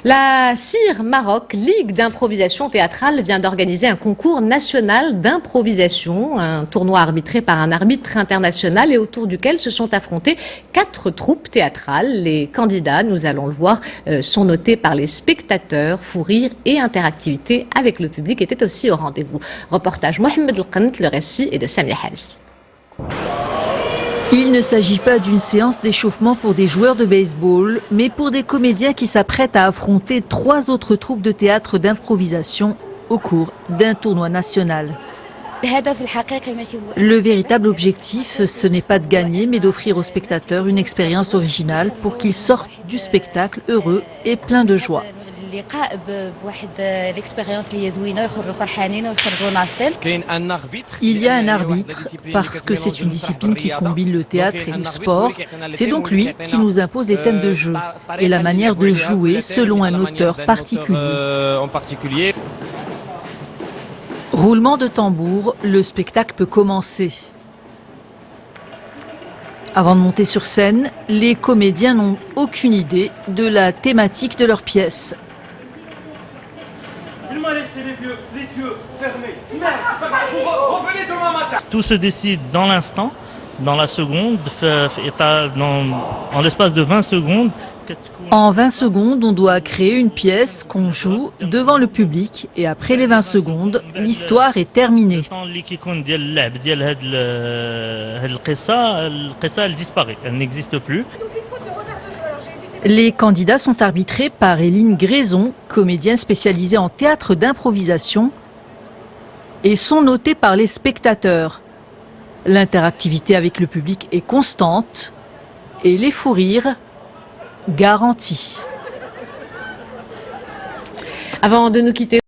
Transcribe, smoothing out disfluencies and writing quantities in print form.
La CIR Maroc, Ligue d'improvisation théâtrale, vient d'organiser un concours national d'improvisation, un tournoi arbitré par un arbitre international et autour duquel se sont affrontées 4 troupes théâtrales. Les candidats, nous allons le voir, sont notés par les spectateurs. Fou rire et interactivité avec le public étaient aussi au rendez-vous. Reportage Mohamed El-Qant, le récit est de Samia Harissi. Il ne s'agit pas d'une séance d'échauffement pour des joueurs de baseball, mais pour des comédiens qui s'apprêtent à affronter 3 autres troupes de théâtre d'improvisation au cours d'un tournoi national. Le véritable objectif, ce n'est pas de gagner, mais d'offrir aux spectateurs une expérience originale pour qu'ils sortent du spectacle heureux et plein de joie. Il y a un arbitre parce que c'est une discipline qui combine le théâtre et le sport. C'est donc lui qui nous impose les thèmes de jeu et la manière de jouer selon un auteur particulier. Roulement de tambour, le spectacle peut commencer. Avant de monter sur scène, les comédiens n'ont aucune idée de la thématique de leur pièce. Tout se décide dans l'instant, dans la seconde, en l'espace de 20 secondes. En 20 secondes, on doit créer une pièce qu'on joue devant le public et après les 20 secondes, l'histoire est terminée. Elle disparaît, elle n'existe plus. Les candidats sont arbitrés par Eline Graison, comédienne spécialisée en théâtre d'improvisation, et sont notés par les spectateurs. L'interactivité avec le public est constante et les fous rires garantis. Avant de nous quitter,